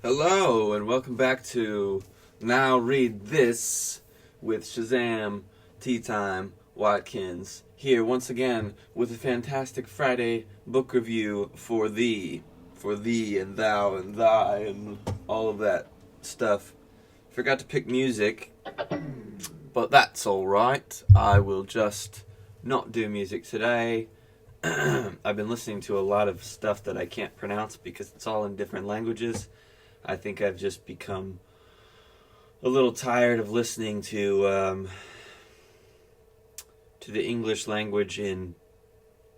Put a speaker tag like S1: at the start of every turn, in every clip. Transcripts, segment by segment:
S1: Hello, and welcome back to Now Read This with Shazam Watkins, here once again with a fantastic Friday book review for thee and thou and thy and all of that stuff. Forgot to pick music, but that's alright. I will just not do music today. I've been listening to a lot of stuff that I can't pronounce because it's all in different languages. I think I've just become a little tired of listening to the English language in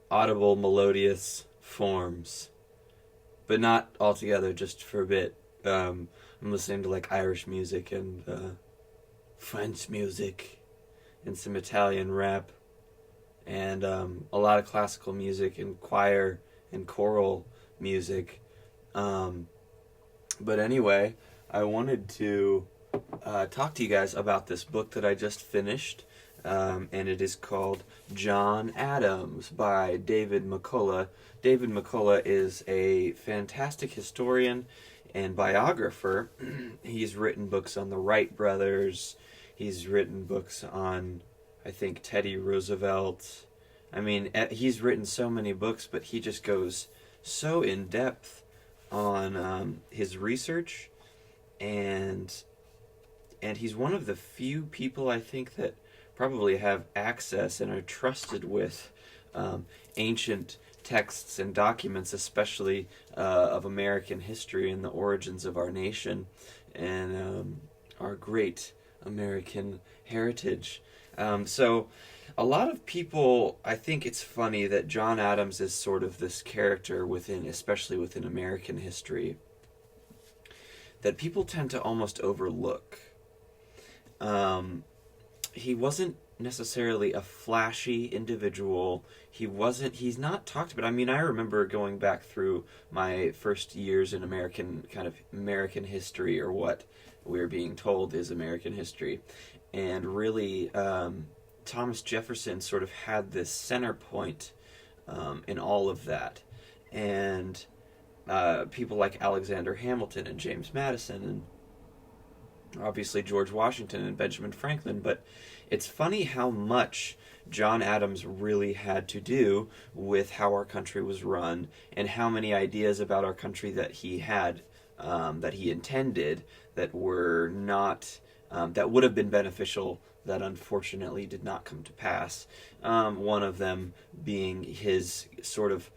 S1: audible, melodious forms, but not altogether. Just for a bit. I'm listening to like Irish music and French music and some Italian rap and a lot of classical music and choir and choral music. But anyway, I wanted to talk to you guys about this book that I just finished, and it is called John Adams by David McCullough. David McCullough is a fantastic historian and biographer. He's written books on the Wright brothers. He's written books on, I think, Teddy Roosevelt. I mean, he's written so many books, but he just goes so in depth on his research, and he's one of the few people I think that probably have access and are trusted with ancient texts and documents, especially of American history and the origins of our nation and our great American heritage. So a lot of people, I think it's funny that John Adams is sort of this character especially within American history, that people tend to almost overlook. He wasn't necessarily a flashy individual. He's not talked about. I mean, I remember going back through my first years in American history, or what we're being told is American history, and really, Thomas Jefferson sort of had this center point in all of that, and people like Alexander Hamilton and James Madison and obviously George Washington and Benjamin Franklin. But it's funny how much John Adams really had to do with how our country was run and how many ideas about our country that he had, that he intended, that were not, that would have been beneficial, that unfortunately did not come to pass. One of them being his sort of,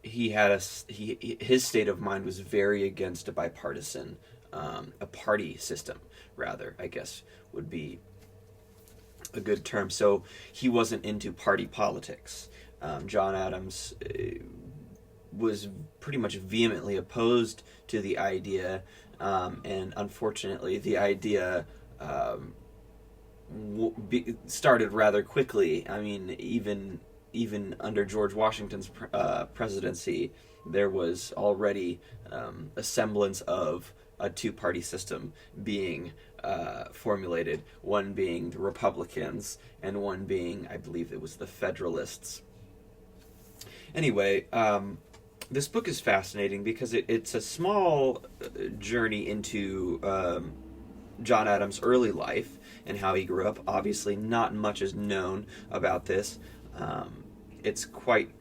S1: his state of mind was very against a bipartisan, a party system, rather, I guess would be a good term. So he wasn't into party politics. John Adams was pretty much vehemently opposed to the idea, and unfortunately the idea started rather quickly. I mean, even under George Washington's presidency, there was already a semblance of a two-party system being formulated, one being the Republicans and one being, I believe it was the Federalists. Anyway, this book is fascinating because it's a small journey into John Adams' early life and how he grew up. Obviously, not much is known about this. It's quite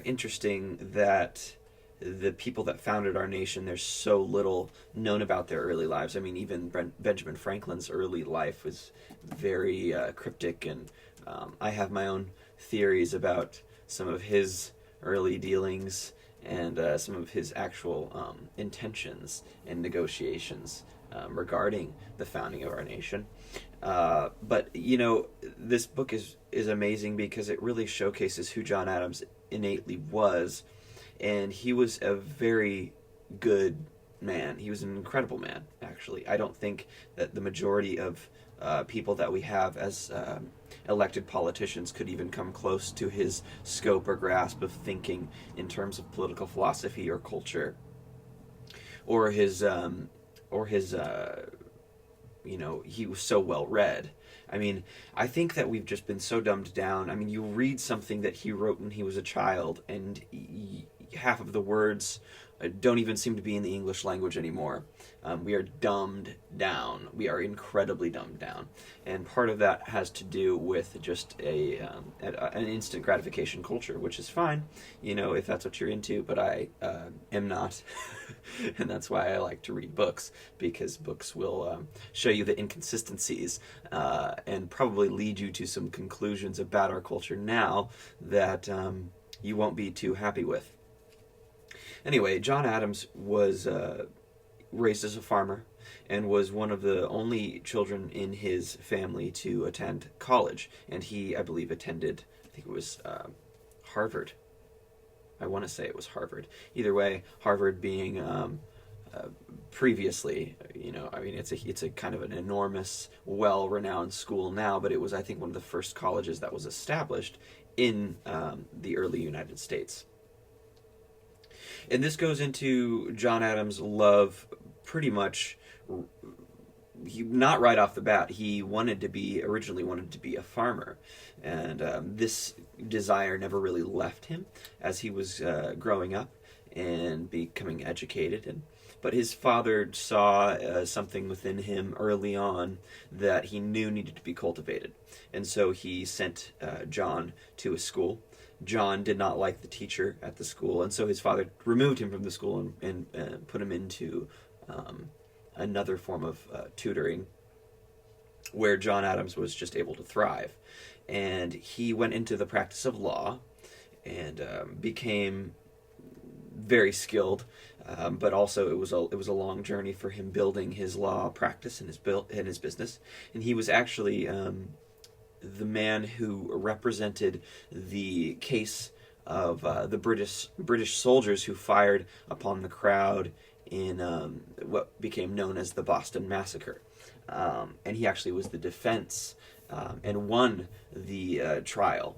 S1: interesting that the people that founded our nation, there's so little known about their early lives. I mean, even Benjamin Franklin's early life was very cryptic, and I have my own theories about some of his early dealings and some of his actual intentions and negotiations regarding the founding of our nation. But, you know, this book is amazing because it really showcases who John Adams innately was, and he was a very good man. He was an incredible man, actually. I don't think that the majority of people that we have as elected politicians could even come close to his scope or grasp of thinking in terms of political philosophy or culture, or his he was so well read. I mean, I think that we've just been so dumbed down. I mean, you read something that he wrote when he was a child, and half of the words don't even seem to be in the English language anymore. We are dumbed down. We are incredibly dumbed down. And part of that has to do with just an instant gratification culture, which is fine, if that's what you're into, but I am not. And that's why I like to read books, because books will show you the inconsistencies and probably lead you to some conclusions about our culture now that you won't be too happy with. Anyway, John Adams was raised as a farmer and was one of the only children in his family to attend college. And he, I believe, attended, I think it was Harvard. I want to say it was Harvard. Either way, Harvard being previously, it's a kind of an enormous, well-renowned school now, but it was, I think, one of the first colleges that was established in the early United States. And this goes into John Adams' love pretty much, not right off the bat. He originally wanted to be a farmer. And this desire never really left him as he was growing up and becoming educated. But his father saw something within him early on that he knew needed to be cultivated. And so he sent John to a school. John did not like the teacher at the school, and so his father removed him from the school and put him into another form of tutoring where John Adams was just able to thrive. And he went into the practice of law and became very skilled, but also it was a long journey for him building his law practice and his business. And he was actually the man who represented the case of the British soldiers who fired upon the crowd in what became known as the Boston Massacre. And he actually was the defense and won the trial,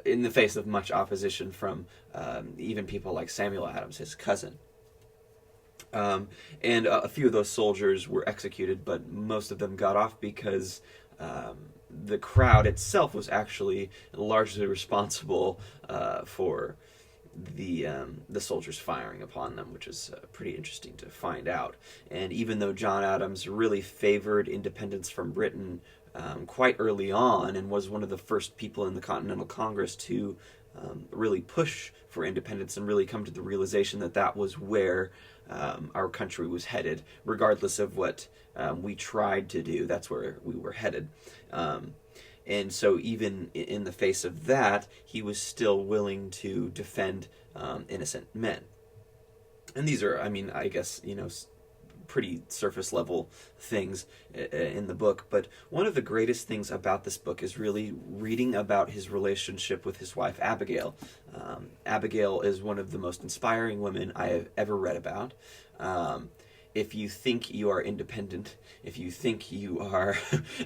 S1: in the face of much opposition from even people like Samuel Adams, his cousin. And a few of those soldiers were executed, but most of them got off because the crowd itself was actually largely responsible for the soldiers firing upon them, which is pretty interesting to find out. And even though John Adams really favored independence from Britain quite early on and was one of the first people in the Continental Congress to really push for independence and really come to the realization that that was where our country was headed, regardless of what we tried to do, that's where we were headed. And so even in the face of that, he was still willing to defend innocent men. And these are, I guess, pretty surface level things in the book. But one of the greatest things about this book is really reading about his relationship with his wife, Abigail. Abigail is one of the most inspiring women I have ever read about. If you think you are independent, if you think you are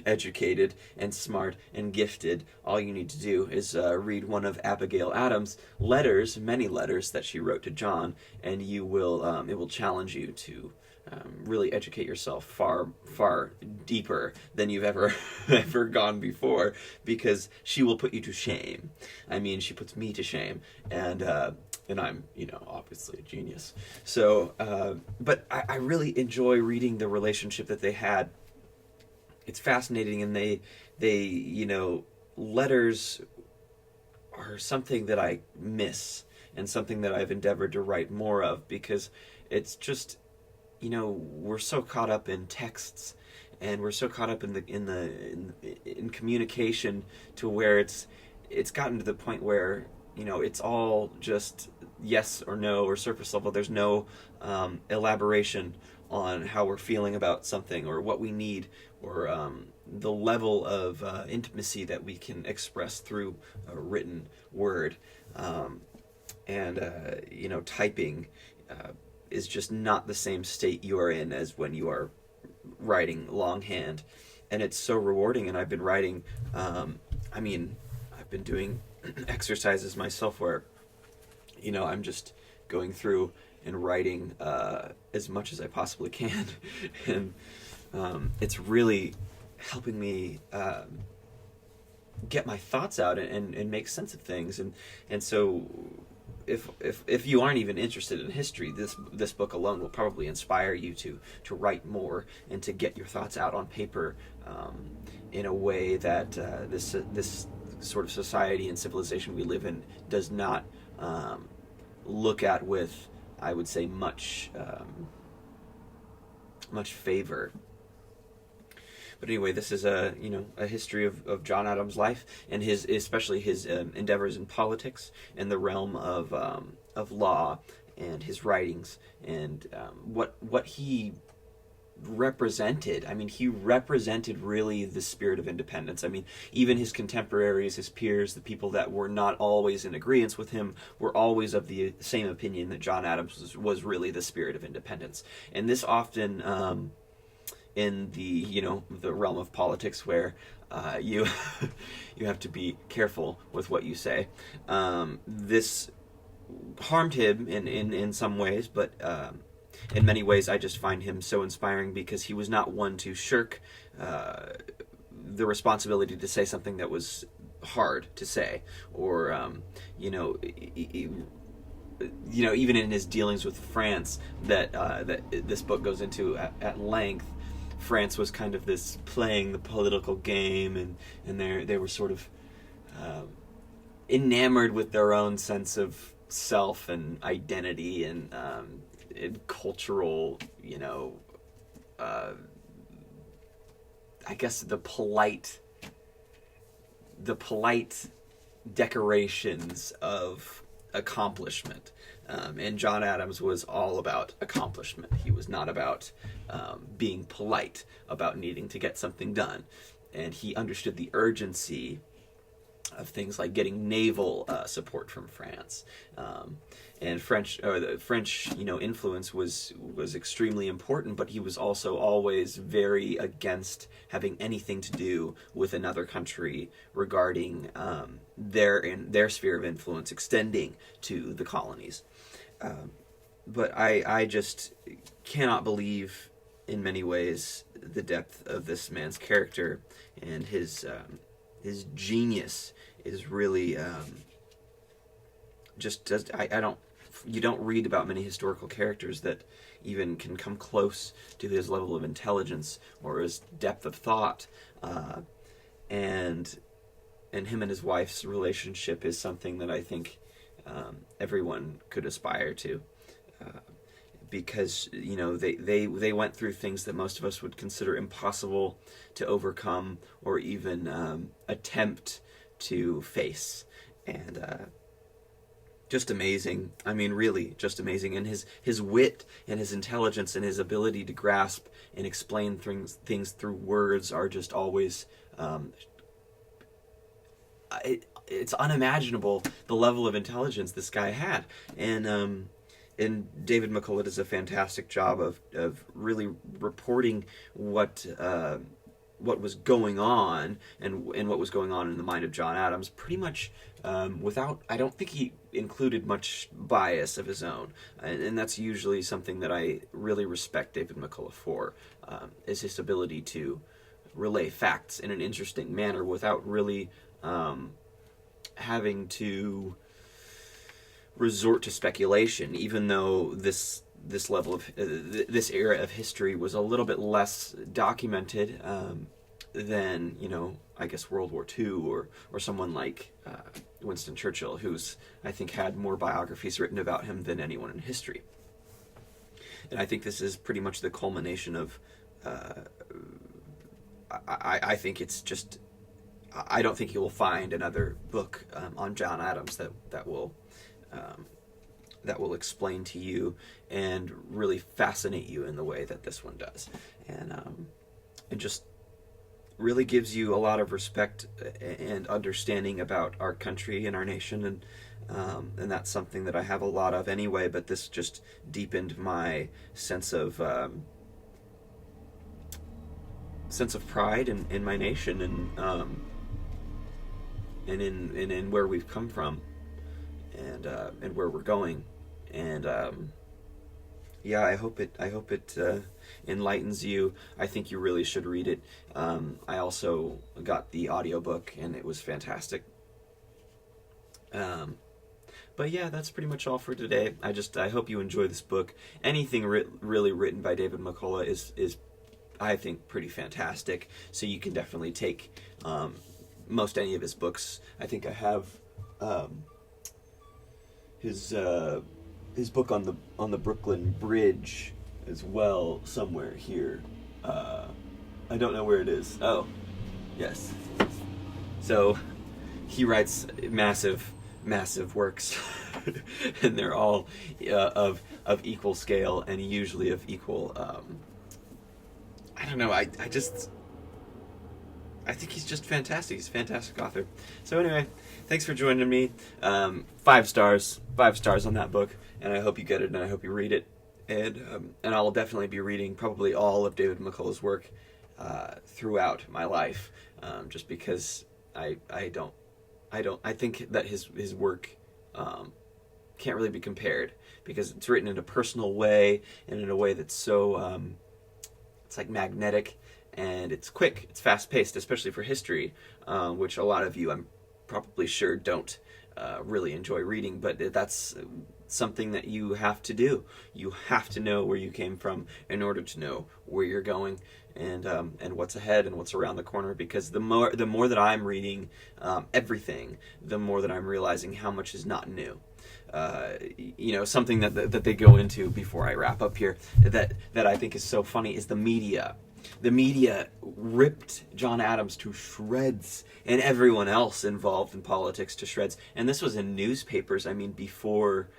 S1: educated and smart and gifted, all you need to do is read one of Abigail Adams' letters, many letters that she wrote to John, and you will it will challenge you to really educate yourself far, far deeper than you've ever gone before, because she will put you to shame. She puts me to shame, and I'm, obviously a genius. So, but I really enjoy reading the relationship that they had. It's fascinating, and they letters are something that I miss, and something that I've endeavored to write more of, because it's just, we're so caught up in texts, and we're so caught up in communication, to where it's gotten to the point where it's all just yes or no, or surface level. There's no elaboration on how we're feeling about something, or what we need, or the level of intimacy that we can express through a written word. Typing is just not the same state you are in as when you are writing longhand. And it's so rewarding, and I've been writing, I've been doing exercises myself where, I'm just going through and writing as much as I possibly can. And it's really helping me get my thoughts out and make sense of things. And so if you aren't even interested in history, this book alone will probably inspire you to write more and to get your thoughts out on paper, in a way that this sort of society and civilization we live in does not look at with, I would say, much favor. But anyway, this is a history of John Adams' life, and especially his endeavors in politics and the realm of law, and his writings, and what he represented. I mean, he represented really the spirit of independence. I mean, even his contemporaries, his peers, the people that were not always in agreement with him, were always of the same opinion that John Adams was really the spirit of independence. And this often, in the realm of politics, where you you have to be careful with what you say, this harmed him in some ways, but in many ways I just find him so inspiring because he was not one to shirk the responsibility to say something that was hard to say, or even in his dealings with France, that this book goes into at length. France was kind of this playing the political game, and they were sort of enamored with their own sense of self and identity, and cultural, I guess the polite decorations of accomplishment. And John Adams was all about accomplishment. He was not about being polite, about needing to get something done. And he understood the urgency of things like getting naval support from France. And the French, influence was extremely important, but he was also always very against having anything to do with another country regarding their sphere of influence extending to the colonies. But I just cannot believe, in many ways, the depth of this man's character, and his genius is really you don't read about many historical characters that even can come close to his level of intelligence or his depth of thought, and him and his wife's relationship is something that I think everyone could aspire to, because they went through things that most of us would consider impossible to overcome or even attempt to face, and just amazing. I mean, really, just amazing. And his wit and his intelligence and his ability to grasp and explain things through words are just always it's unimaginable, the level of intelligence this guy had. And David McCullough does a fantastic job of really reporting what was going on, and what was going on in the mind of John Adams, pretty much without, I don't think he included much bias of his own, and that's usually something that I really respect David McCullough for, is his ability to relay facts in an interesting manner without really having to resort to speculation, even though this level of this era of history was a little bit less documented than I guess World War II or someone like Winston Churchill, who's, I think, had more biographies written about him than anyone in history. And I think this is pretty much the culmination of I think it's just, I don't think you will find another book on John Adams that will explain to you and really fascinate you in the way that this one does, and just really gives you a lot of respect and understanding about our country and our nation, and that's something that I have a lot of anyway. But this just deepened my sense of pride in my nation, and in where we've come from, and where we're going, and Yeah, I hope it enlightens you. I think you really should read it. I also got the audiobook and it was fantastic. Um, but yeah, that's pretty much all for today. I hope you enjoy this book. Anything really written by David McCullough is I think pretty fantastic. So you can definitely take most any of his books. I think I have um, his his book on the Brooklyn Bridge as well somewhere here. Uh, I don't know where it is. Oh, yes. So he writes massive works, and they're all of equal scale and usually of equal. I don't know. I think he's just fantastic. He's a fantastic author. So anyway, thanks for joining me. 5 stars, 5 stars on that book, and I hope you get it, and I hope you read it. And I'll definitely be reading probably all of David McCullough's work throughout my life, just because I think that his work can't really be compared because it's written in a personal way and in a way that's so it's like magnetic, and it's quick, it's fast paced, especially for history, which a lot of you, I'm probably sure, don't really enjoy reading, but that's something that you have to do. You have to know where you came from in order to know where you're going, and what's ahead and what's around the corner. Because the more that I'm reading everything, the more that I'm realizing how much is not new. Something that they go into before I wrap up here that I think is so funny is the media. The media ripped John Adams to shreds, and everyone else involved in politics to shreds. And this was in newspapers. I mean, before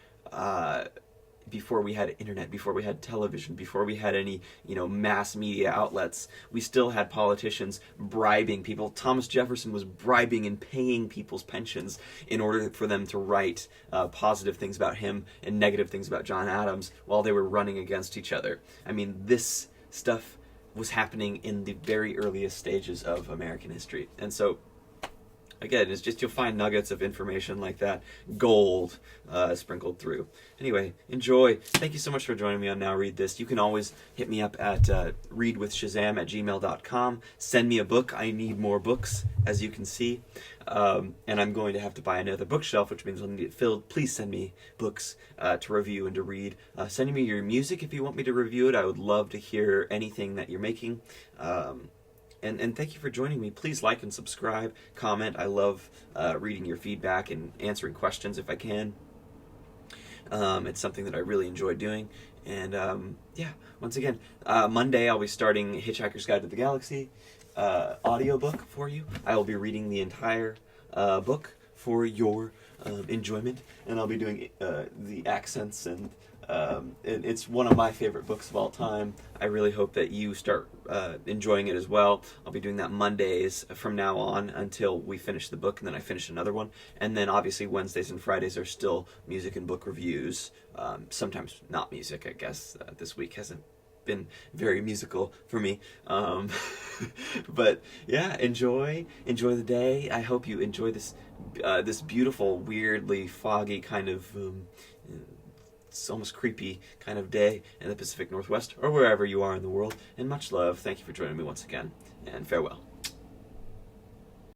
S1: we had internet, before we had television, before we had any mass media outlets, we still had politicians bribing people. Thomas Jefferson was bribing and paying people's pensions in order for them to write positive things about him and negative things about John Adams while they were running against each other. I mean, this stuff was happening in the very earliest stages of American history. And so, again, it's just you'll find nuggets of information like that, gold sprinkled through. Anyway, enjoy. Thank you so much for joining me on Now Read This. You can always hit me up at readwithshazam@gmail.com. Send me a book. I need more books, as you can see. And I'm going to have to buy another bookshelf, which means I'll need it filled. Please send me books to review and to read. Send me your music if you want me to review it. I would love to hear anything that you're making. And thank you for joining me. Please like and subscribe, comment. I love reading your feedback and answering questions if I can. It's something that I really enjoy doing. And once again, Monday I'll be starting Hitchhiker's Guide to the Galaxy audiobook for you. I will be reading the entire book for your enjoyment, and I'll be doing the accents and it's one of my favorite books of all time. I really hope that you start enjoying it as well. I'll be doing that Mondays from now on until we finish the book, and then I finish another one. And then obviously Wednesdays and Fridays are still music and book reviews. Sometimes not music, I guess. This week hasn't been very musical for me. But yeah, enjoy the day. I hope you enjoy this beautiful, weirdly foggy kind of it's almost creepy kind of day in the Pacific Northwest, or wherever you are in the world. And much love. Thank you for joining me once again, and farewell.